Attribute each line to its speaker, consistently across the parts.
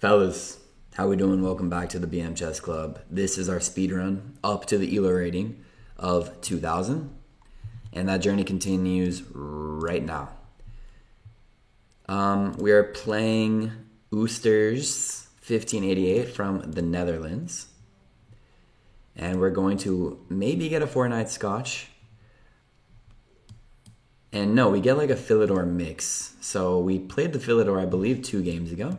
Speaker 1: Fellas, how we doing? Welcome back to the BM Chess Club. This is our speed run up to the ELO rating of 2000, and that journey continues right now. We are playing Oosters 1588 from the Netherlands, and we're going to maybe get a 4-night Scotch. And no, we get like a Philidor mix. So we played the Philidor, I believe, 2 games ago.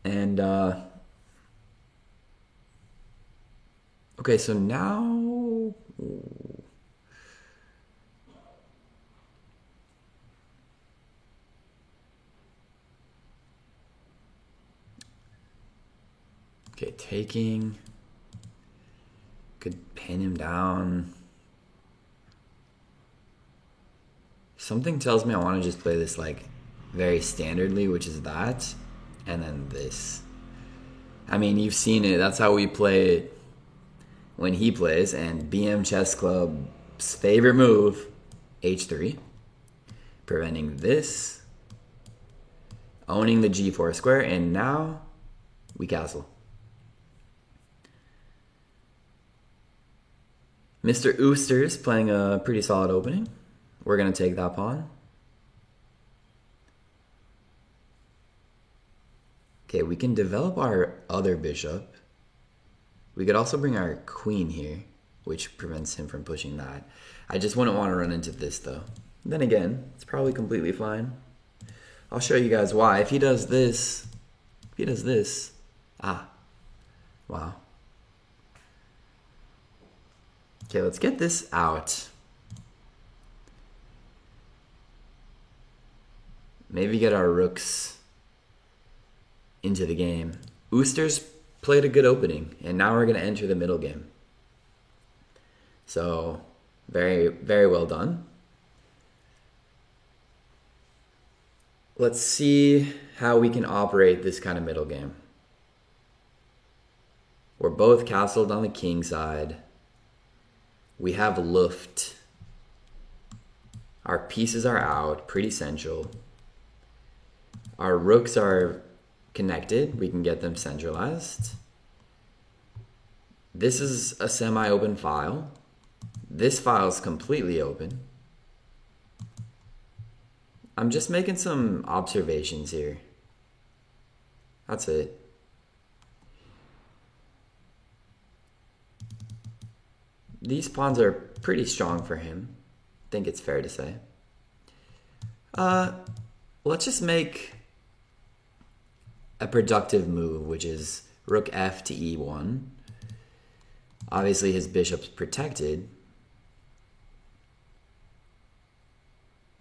Speaker 1: And, okay, so now, okay, taking, could pin him down. Something tells me I want to just play this like very standardly, which is that. And then this. I mean, you've seen it. That's how we play it when he plays. And BM Chess Club's favorite move, H3. Preventing this. Owning the G4 square. And now we castle. Mr. Oosters playing a pretty solid opening. We're going to take that pawn. Okay, we can develop our other bishop. We could also bring our queen here, which prevents him from pushing that. I just wouldn't want to run into this, though. Then again, it's probably completely fine. I'll show you guys why. If he does this, wow. Okay, let's get this out. Maybe get our rooks into the game. Oosters played a good opening, and now we're going to enter the middle game. So, very, very well done. Let's see how we can operate this kind of middle game. We're both castled on the king side. We have Luft. Our pieces are out, pretty central. Our rooks are connected. We can get them centralized. This is a semi-open file. This file is completely open. I'm just making some observations here. That's it. These pawns are pretty strong for him. I think it's fair to say. Let's just make a productive move, which is rook f to e1. Obviously his bishop's protected,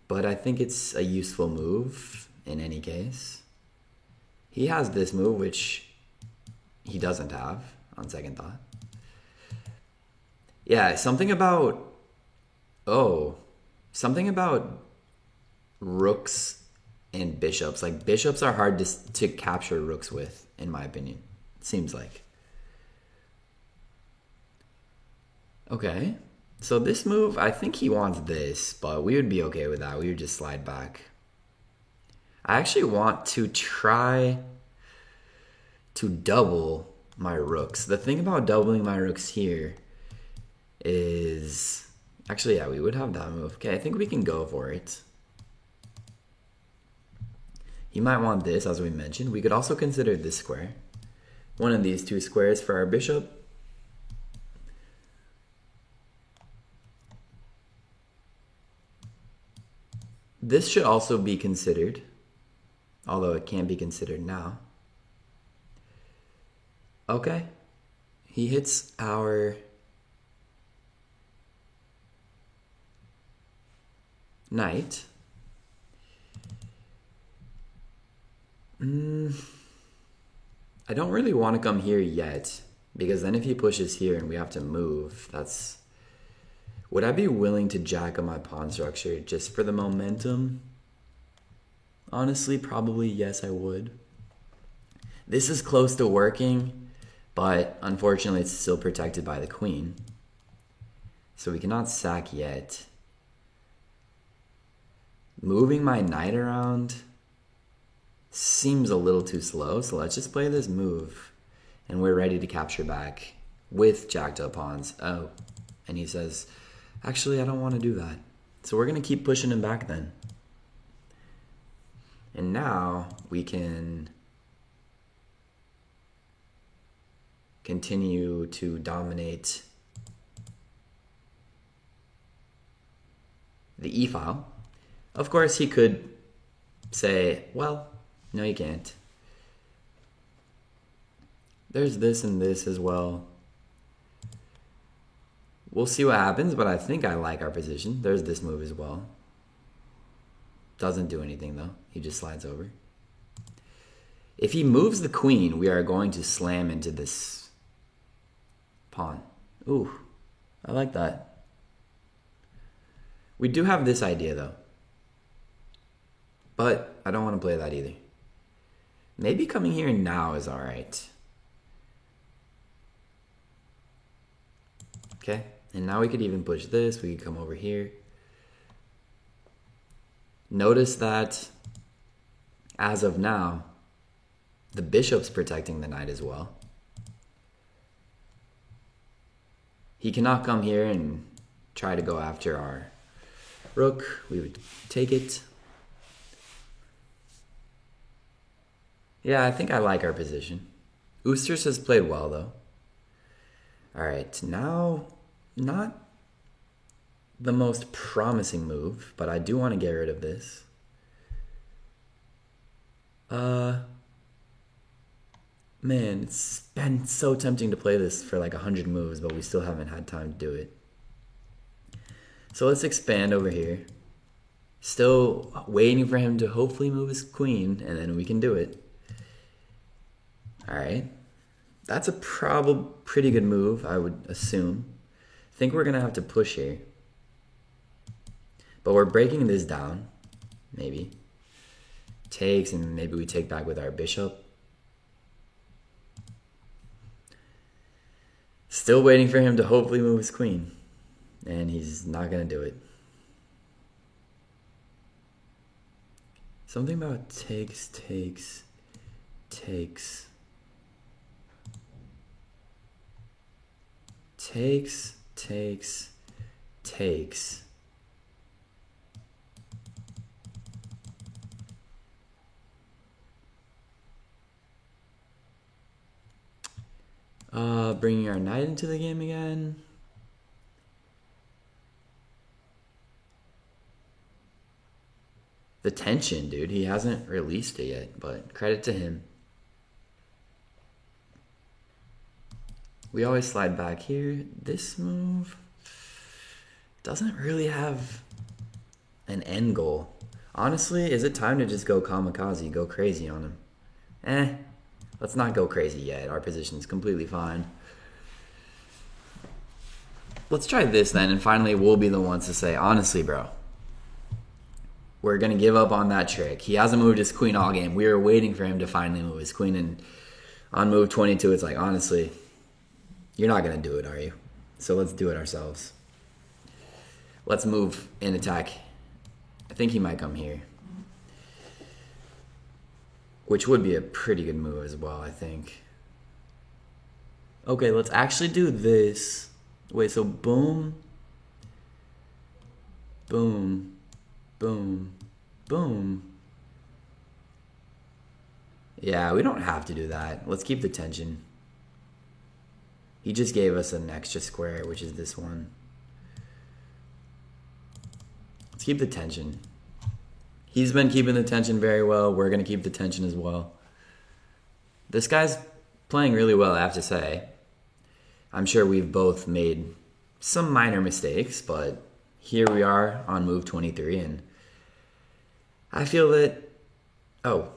Speaker 1: but I think it's a useful move in any case. He has this move, which he doesn't have on second thought. Yeah, something about rooks and bishops. Like, bishops are hard to capture rooks with, in my opinion. It seems like. Okay. So this move, I think he wants this, but we would be okay with that. We would just slide back. I actually want to try to double my rooks. The thing about doubling my rooks here is... Actually, yeah, we would have that move. Okay, I think we can go for it. He might want this, as we mentioned. We could also consider this square. One of these 2 squares for our bishop. This should also be considered, although it can't be considered now. Okay. He hits our knight. I don't really want to come here yet, because then if he pushes here and we have to move, that's... Would I be willing to jack up my pawn structure just for the momentum? Honestly, probably yes, I would. This is close to working, but unfortunately it's still protected by the queen. So we cannot sack yet. Moving my knight around seems a little too slow, so let's just play this move. And we're ready to capture back with jacked up pawns. Oh, and he says, actually, I don't want to do that. So we're going to keep pushing him back then. And now we can continue to dominate the e-file. Of course, he could say, well, no, you can't. There's this and this as well. We'll see what happens, but I think I like our position. There's this move as well. Doesn't do anything, though. He just slides over. If he moves the queen, we are going to slam into this pawn. Ooh, I like that. We do have this idea, though. But I don't want to play that either. Maybe coming here now is all right. Okay, and now we could even push this. We could come over here. Notice that as of now, the bishop's protecting the knight as well. He cannot come here and try to go after our rook. We would take it. Yeah, I think I like our position. Oosters has played well, though. All right, now, not the most promising move, but I do want to get rid of this. Man, it's been so tempting to play this for like 100 moves, but we still haven't had time to do it. So let's expand over here. Still waiting for him to hopefully move his queen, and then we can do it. All right. That's a pretty good move, I would assume. I think we're going to have to push here. But we're breaking this down, maybe. Takes, and maybe we take back with our bishop. Still waiting for him to hopefully move his queen. And he's not going to do it. Something about takes. Takes. Bringing our knight into the game again. The tension, dude. He hasn't released it yet, but credit to him. We always slide back here. This move doesn't really have an end goal. Honestly, is it time to just go kamikaze, go crazy on him? Let's not go crazy yet. Our position's completely fine. Let's try this then, and finally we'll be the ones to say, honestly, bro, we're going to give up on that trick. He hasn't moved his queen all game. We were waiting for him to finally move his queen, and on move 22, it's like, honestly, you're not going to do it, are you? So let's do it ourselves. Let's move in attack. I think he might come here, which would be a pretty good move as well, I think. Okay, let's actually do this. Wait, so boom, boom, boom, boom. Yeah, we don't have to do that. Let's keep the tension. He just gave us an extra square, which is this one. Let's keep the tension. He's been keeping the tension very well. We're going to keep the tension as well. This guy's playing really well, I have to say. I'm sure we've both made some minor mistakes, but here we are on move 23, and I feel that... Oh.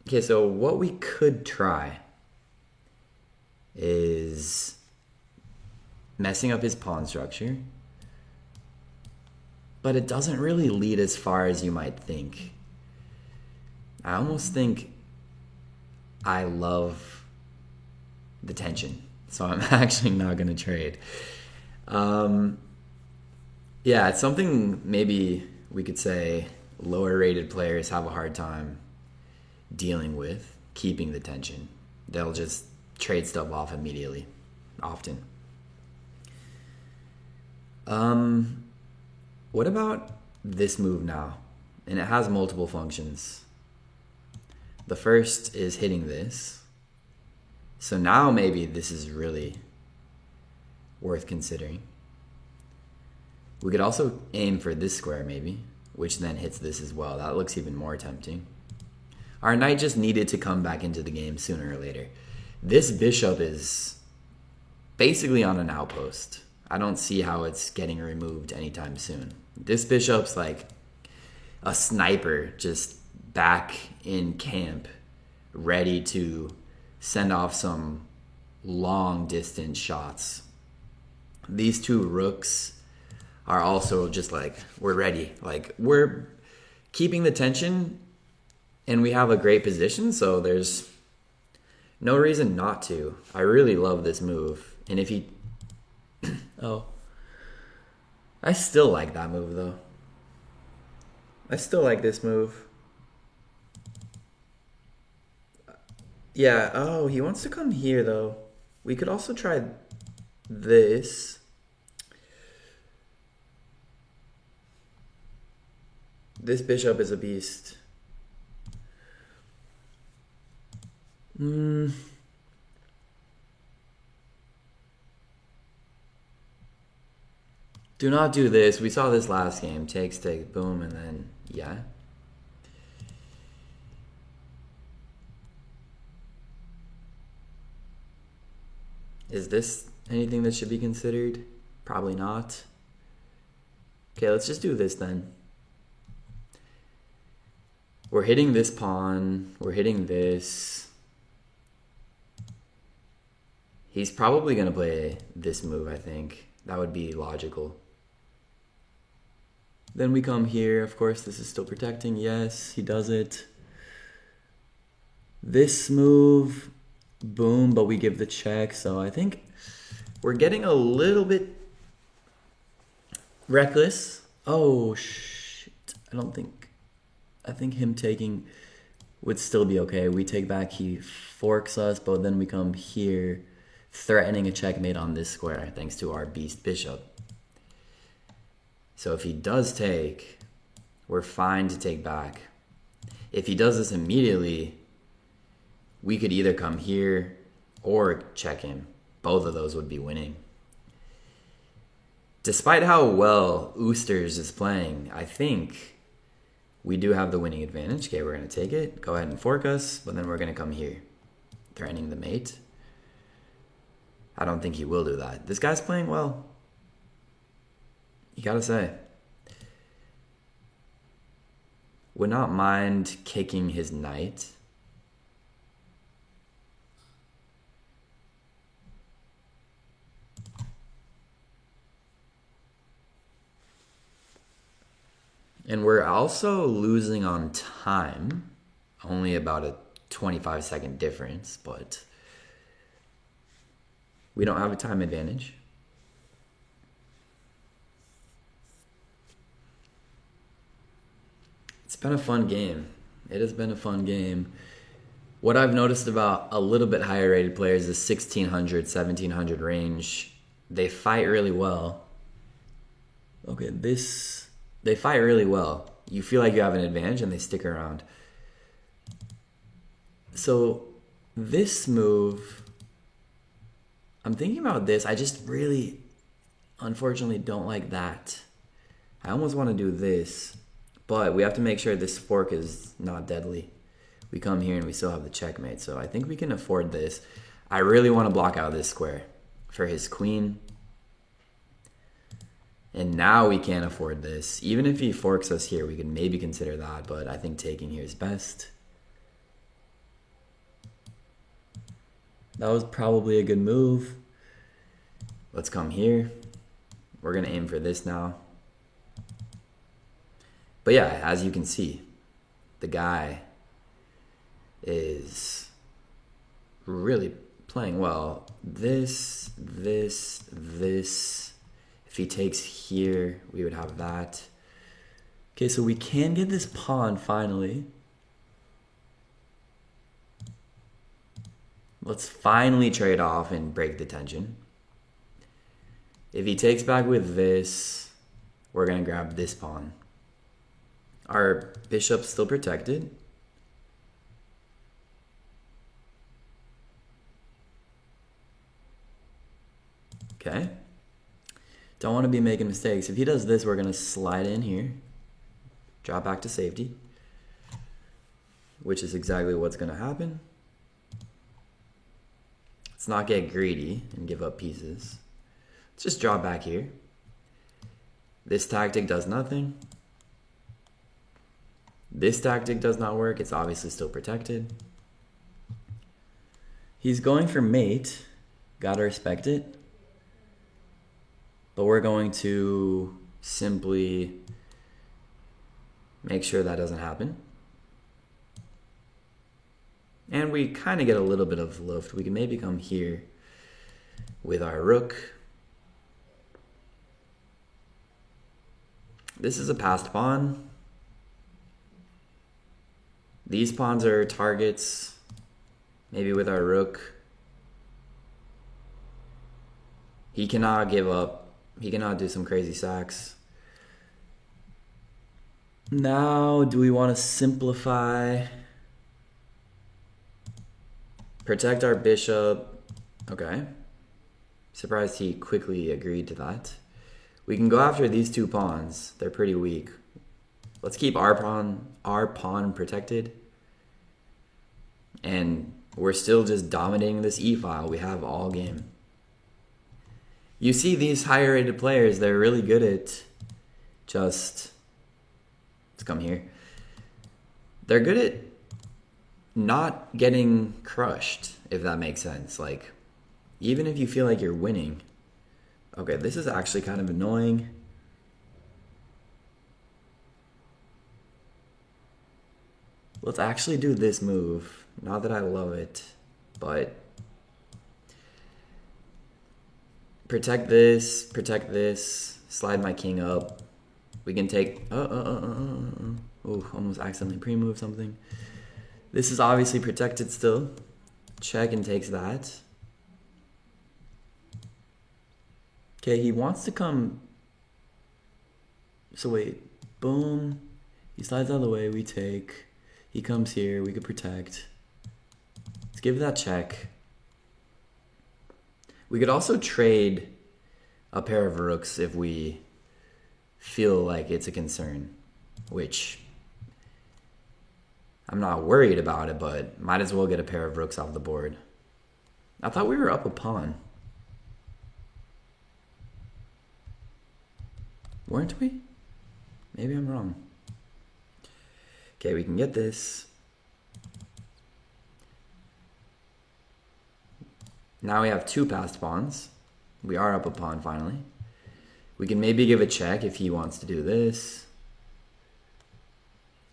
Speaker 1: Okay, so what we could try is messing up his pawn structure, but it doesn't really lead as far as you might think. I almost think I love the tension, so I'm actually not going to trade. Yeah, it's something maybe we could say lower rated players have a hard time dealing with keeping the tension. They'll just trade stuff off immediately, often. What about this move now? And it has multiple functions. The first is hitting this. So now maybe this is really worth considering. We could also aim for this square maybe, which then hits this as well. That looks even more tempting. Our knight just needed to come back into the game sooner or later. This bishop is basically on an outpost. I don't see how it's getting removed anytime soon. This bishop's like a sniper just back in camp, ready to send off some long distance shots. These two rooks are also just like, we're ready. Like, we're keeping the tension and we have a great position, so there's no reason not to. I really love this move. And if he... oh. I still like that move, though. I still like this move. Yeah, oh, he wants to come here, though. We could also try this. This bishop is a beast. Do not do this. We saw this last game. Take, boom, and then, yeah. Is this anything that should be considered? Probably not. Okay, let's just do this then. We're hitting this pawn. We're hitting this. He's probably going to play this move, I think. That would be logical. Then we come here. Of course, this is still protecting. Yes, he does it. This move, boom, but we give the check. So I think we're getting a little bit reckless. Oh, shit. I think him taking would still be okay. We take back, he forks us, but then we come here, threatening a checkmate on this square, thanks to our beast bishop. So if he does take, we're fine to take back. If he does this immediately, we could either come here or check him. Both of those would be winning. Despite how well Oosters is playing, I think we do have the winning advantage. Okay, we're going to take it. Go ahead and fork us, but then we're going to come here, threatening the mate. I don't think he will do that. This guy's playing well. You gotta say. Would not mind kicking his knight. And we're also losing on time. Only about a 25-second difference, but we don't have a time advantage. It's been a fun game. It has been a fun game. What I've noticed about a little bit higher rated players is 1600, 1700 range. They fight really well. Okay, they fight really well. You feel like you have an advantage and they stick around. So this move, I'm thinking about this. I just really, unfortunately, don't like that. I almost want to do this, but we have to make sure this fork is not deadly. We come here and we still have the checkmate, so I think we can afford this. I really want to block out this square for his queen. And now we can't afford this. Even if he forks us here, we could maybe consider that, but I think taking here is best. That was probably a good move. Let's come here. We're going to aim for this now. But yeah, as you can see, the guy is really playing well. This. If he takes here, we would have that. Okay, so we can get this pawn finally. Let's finally trade off and break the tension. If he takes back with this, we're going to grab this pawn. Our bishop's still protected. Okay. Don't want to be making mistakes. If he does this, we're going to slide in here. Drop back to safety. Which is exactly what's going to happen. Let's not get greedy and give up pieces. Let's just drop back here. This tactic does nothing. This tactic does not work. It's obviously still protected. He's going for mate. Gotta respect it. But we're going to simply make sure that doesn't happen. And we kind of get a little bit of luft. We can maybe come here with our rook. This is a passed pawn. These pawns are targets. Maybe with our rook. He cannot give up. He cannot do some crazy sacks. Now, do we want to simplify? Protect our bishop. Okay. Surprised he quickly agreed to that. We can go after these two pawns. They're pretty weak. Let's keep our pawn protected. And we're still just dominating this e-file. We have all game. You see these higher rated players, they're really good at just, let's come here. They're good at not getting crushed, if that makes sense. Like, even if you feel like you're winning. Okay, this is actually kind of annoying. Let's actually do this move. Not that I love it, but protect this, slide my king up. We can take, oh, almost accidentally pre-move something. This is obviously protected still. Check and takes that. Okay, he wants to come. So wait, boom. He slides out of the way, we take. He comes here, we could protect. Let's give that check. We could also trade a pair of rooks if we feel like it's a concern, which I'm not worried about it, but might as well get a pair of rooks off the board. I thought we were up a pawn. Weren't we? Maybe I'm wrong. Okay, we can get this. Now we have two passed pawns. We are up a pawn finally. We can maybe give a check if he wants to do this.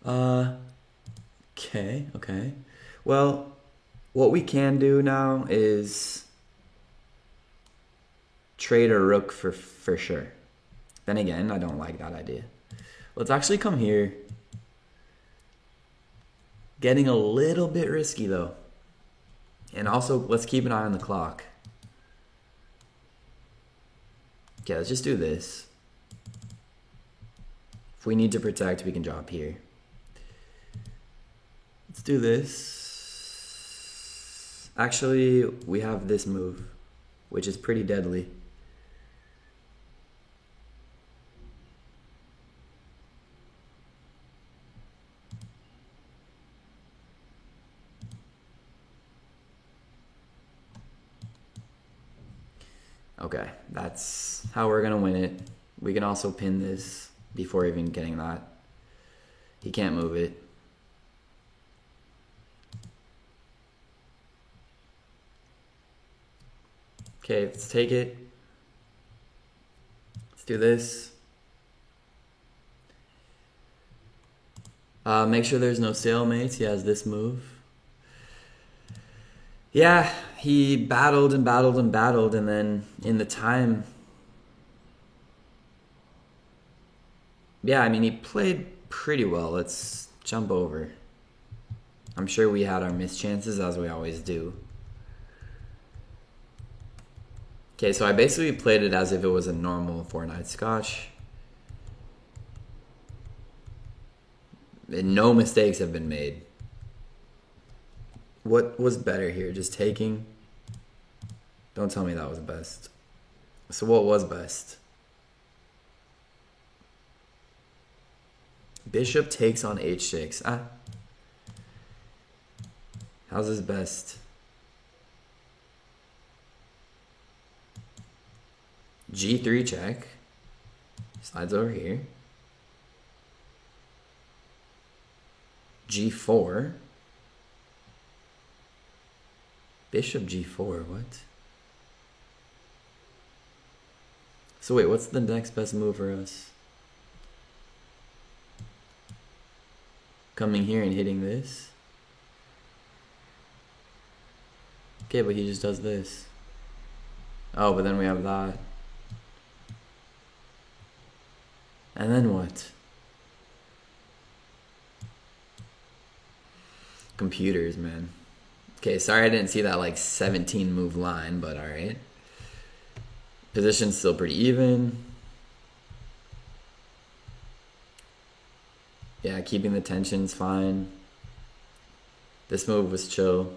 Speaker 1: Okay. Well, what we can do now is trade a rook for sure. Then again, I don't like that idea. Let's actually come here. Getting a little bit risky though. And also, let's keep an eye on the clock. Okay, let's just do this. If we need to protect, we can drop here. Let's do this. Actually, we have this move, which is pretty deadly. Okay, that's how we're gonna win it. We can also pin this before even getting that. He can't move it. Okay, let's take it. Let's do this. Make sure there's no stalemates. He has this move. Yeah, he battled and battled and battled, and then in the time... Yeah, I mean, he played pretty well. Let's jump over. I'm sure we had our missed chances, as we always do. Okay, so I basically played it as if it was a normal 4-night scotch. And no mistakes have been made. What was better here? Just taking? Don't tell me that was best. So what was best? Bishop takes on h6. How's this best? G3 check. Slides over here. G4. Bishop G4, what? So wait, what's the next best move for us? Coming here and hitting this? Okay, but he just does this. Oh, but then we have that. And then what? Computers, man. Okay, sorry I didn't see that like 17 move line, but alright. Position's still pretty even. Yeah, keeping the tension's fine. This move was chill.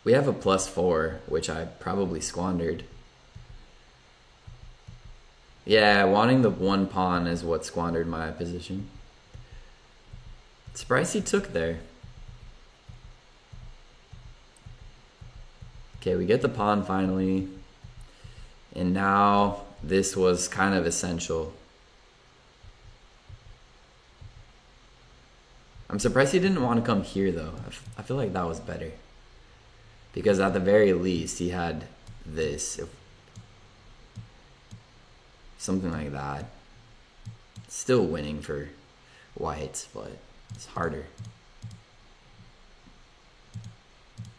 Speaker 1: We have a +4, which I probably squandered. Yeah, wanting the one pawn is what squandered my position. Surprised he took there. Okay, we get the pawn finally. And now this was kind of essential. I'm surprised he didn't want to come here though. I feel like that was better. Because at the very least he had this. Something like that. Still winning for white, but it's harder.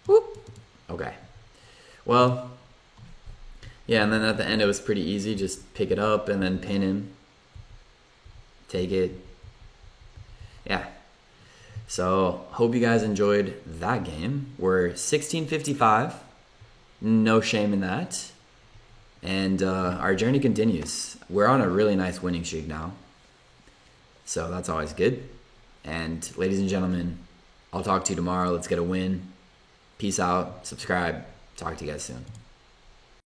Speaker 1: Whoop. Okay. Well, yeah, and then at the end it was pretty easy. Just pick it up and then pin him. Take it. Yeah. So, hope you guys enjoyed that game. We're 1655. No shame in that. And our journey continues. We're on a really nice winning streak now. So that's always good. And ladies and gentlemen, I'll talk to you tomorrow. Let's get a win. Peace out. Subscribe. Talk to you guys soon.